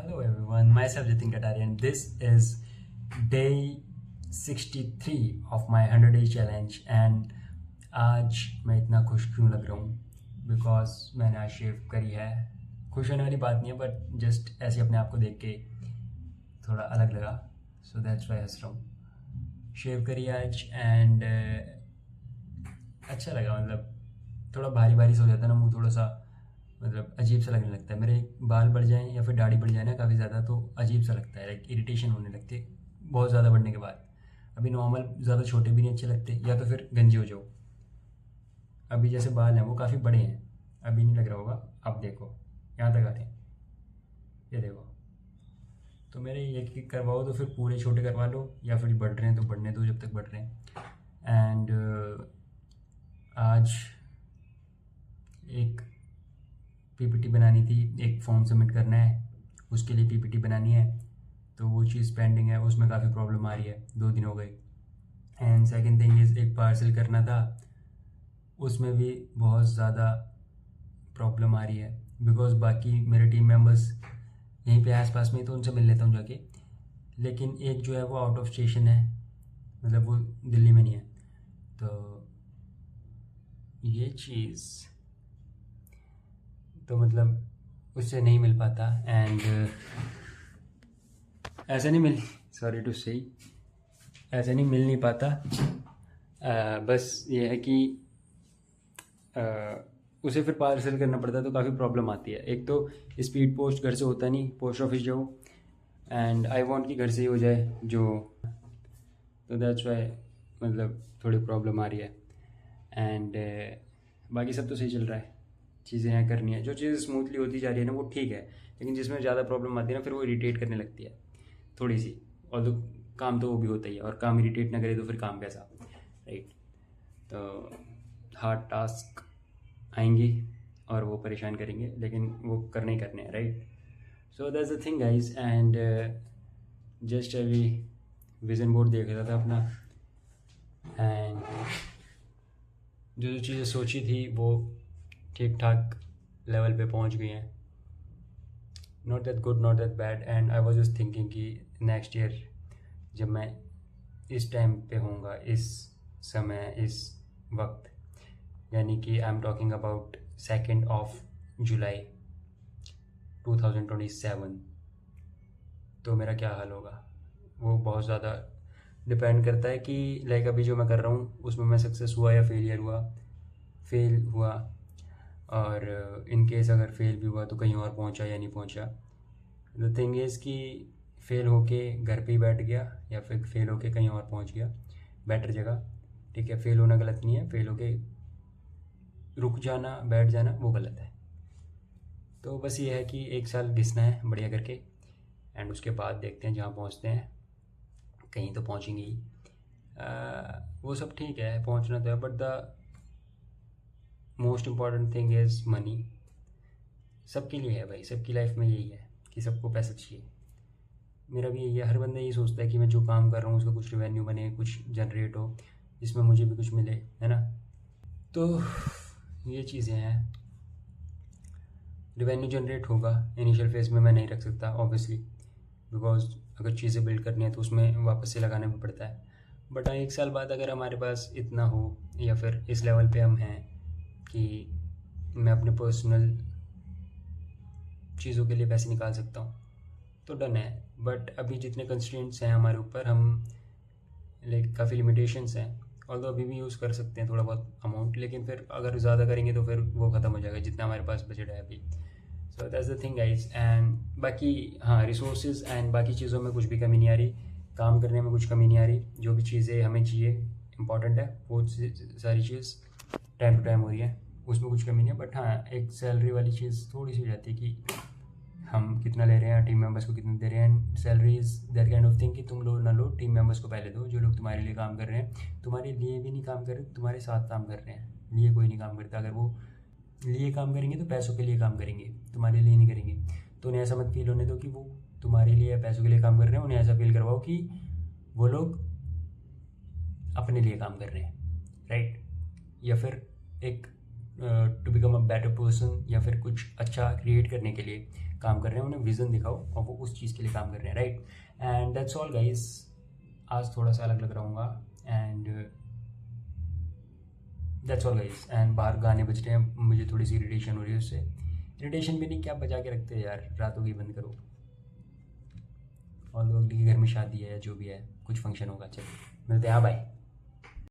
Hello everyone, myself Jitin Katari and this is day 63 of my 100 day challenge and आज मैं इतना खुश क्यों लग रहा हूँ बिकॉज मैंने आज शेव करी है। खुश होने वाली बात नहीं है बट जस्ट ऐसे अपने आप को देख के थोड़ा अलग लगा, सो दैट्स वाई हंस रहा हूँ। शेव करी आज एंड अच्छा लगा, मतलब थोड़ा भारी भारी सा हो जाता है ना मुँह, थोड़ा सा मतलब अजीब सा लगने लगता है। मेरे बाल बढ़ जाएं या फिर दाढ़ी बढ़ जाए ना काफ़ी ज़्यादा तो अजीब सा लगता है, लाइक इरिटेशन होने लगती है बहुत ज़्यादा बढ़ने के बाद। अभी नॉर्मल ज़्यादा छोटे भी नहीं अच्छे लगते, या तो फिर गंजे हो जाओ। अभी जैसे बाल हैं वो काफ़ी बड़े हैं, अभी नहीं लग रहा होगा, अब देखो यहाँ तक आते हैं, ये देखो। तो मेरे ये करवाओ तो फिर पूरे छोटे करवा लो, या फिर बढ़ रहे हैं तो बढ़ने दो जब तक बढ़ रहे हैं। एंड आज एक पीपीटी बनानी थी, एक फॉर्म सबमिट करना है, उसके लिए पीपीटी बनानी है, तो वो चीज़ पेंडिंग है, उसमें काफ़ी प्रॉब्लम आ रही है, 2 दिन हो गए। एंड सेकंड थिंग इज़ एक पार्सल करना था, उसमें भी बहुत ज़्यादा प्रॉब्लम आ रही है बिकॉज बाकी मेरे टीम मेंबर्स यहीं पे आसपास में, तो उनसे मिल लेता हूँ जाके। लेकिन एक जो है वो आउट ऑफ स्टेशन है, मतलब वो दिल्ली में नहीं है, तो ये चीज़ तो मतलब उससे नहीं मिल पाता। एंड ऐसे नहीं मिल सॉरी टू से ऐसे नहीं मिल नहीं पाता। बस ये है कि उसे फिर पार्सल करना पड़ता है, तो काफ़ी प्रॉब्लम आती है। एक तो स्पीड पोस्ट घर से होता नहीं, पोस्ट ऑफिस जाओ, एंड आई वांट कि घर से ही हो जाए जो, तो दैट्स वाई मतलब थोड़ी प्रॉब्लम आ रही है। एंड बाकी सब तो सही चल रहा है, चीज़ें यहाँ करनी है, जो चीज़ स्मूथली होती जा रही है ना वो ठीक है, लेकिन जिसमें ज़्यादा प्रॉब्लम आती है ना फिर वो इरिटेट करने लगती है थोड़ी सी। और तो काम तो वो भी होता ही है, और काम इरिटेट ना करे तो फिर काम कैसा, राइट। तो हार्ड टास्क आएंगे और वो परेशान करेंगे, लेकिन वो करने ही करने हैं, right. So that's the thing guys. And just अभी विजन बोर्ड देख रहा था अपना, एंड जो चीज़ें सोची थी वो ठीक ठाक लेवल पे पहुंच गई हैं, not that good not that bad. And I was just thinking कि नेक्स्ट ईयर जब मैं इस टाइम पे होऊंगा, इस समय, इस वक्त, यानी कि आई एम टॉकिंग अबाउट 2 जुलाई 2027, तो मेरा क्या हाल होगा वो बहुत ज़्यादा डिपेंड करता है कि लाइक अभी जो मैं कर रहा हूँ उसमें मैं सक्सेस हुआ या फेल हुआ, और इन केस अगर फेल भी हुआ तो कहीं और पहुँचा या नहीं पहुँचा। द थिंग इज़ कि फेल होके घर पे ही बैठ गया या फिर फेल होके कहीं और पहुँच गया बेटर जगह, ठीक है। फेल होना गलत नहीं है, फेल होके रुक जाना, बैठ जाना, वो गलत है। तो बस ये है कि 1 साल घिसना है बढ़िया करके, एंड उसके बाद देखते हैं जहाँ पहुँचते हैं, कहीं तो पहुँचेंगे ही। वो सब ठीक है, पहुँचना तो है, but the most important thing is money. सबके लिए है भाई, सबकी लाइफ में यही है कि सबको पैसा चाहिए। मेरा भी यही है, हर बंदा यही सोचता है कि मैं जो काम कर रहा हूँ उसका कुछ रेवेन्यू बने, कुछ जनरेट हो, जिसमें मुझे भी कुछ मिले, है ना। तो ये चीज़ें हैं, रेवेन्यू जनरेट होगा। इनिशियल फेज में मैं नहीं रख सकता ऑब्वियसली, बिकॉज अगर चीज़ें बिल्ड करनी है तो उसमें वापस से लगाना भी पड़ता है। बट 1 साल बाद अगर हमारे पास इतना हो, या फिर इस लेवल पे हम हैं कि मैं अपने पर्सनल चीज़ों के लिए पैसे निकाल सकता हूँ, तो डन है। बट अभी जितने कंस्ट्रेंट्स हैं हमारे ऊपर, हम लाइक काफ़ी लिमिटेशंस हैं, और तो अभी भी यूज़ कर सकते हैं थोड़ा बहुत अमाउंट, लेकिन फिर अगर ज़्यादा करेंगे तो फिर वो ख़त्म हो जाएगा जितना हमारे पास बजट है अभी। So that's the thing guys. And बाकी हाँ, रिसोर्सेज एंड बाकी चीज़ों में कुछ भी कमी नहीं आ रही, काम करने में कुछ कमी नहीं आ रही, जो भी चीज़ें हमें चाहिए इंपॉर्टेंट है वो सारी चीज़ टाइम टू टाइम हो रही है, उसमें कुछ कमी नहीं है। बट हाँ, एक सैलरी वाली चीज़ थोड़ी सी हो जाती है कि हम कितना ले रहे हैं, टीम मेंबर्स को कितना दे रहे हैं। Salary is that kind of thing कि तुम लो ना लो, टीम मेंबर्स को पहले दो। जो लोग तुम्हारे लिए काम कर रहे हैं, तुम्हारे लिए भी नहीं काम कर रहे, तुम्हारे साथ काम कर रहे हैं, लिए कोई नहीं काम करता। अगर वो लिए काम करेंगे तो पैसों के लिए काम करेंगे, तुम्हारे लिए नहीं करेंगे। तो उन्हें ऐसा मत फील होने दो कि वो तुम्हारे लिए या पैसों के लिए काम कर रहे हैं, उन्हें ऐसा फील करवाओ कि वो लोग अपने लिए काम कर रहे हैं, राइट। या फिर एक to become a better person, या फिर कुछ अच्छा क्रिएट करने के लिए काम कर रहे हैं, उन्हें विज़न दिखाओ और वो उस चीज़ के लिए काम कर रहे हैं, right. And that's all guys, आज थोड़ा सा अलग लग रहा हूँ and that's all guys. And बाहर गाने बज रहे हैं, मुझे थोड़ी सी इरिटेशन हो रही है उससे। इरिटेशन भी नहीं, क्या बजा के रखते हैं यार, रात हो गई, बंद करो। और लोग के घर में शादी है या जो भी है, कुछ फंक्शन होगा, चलो मिलते हैं, हाँ बाय।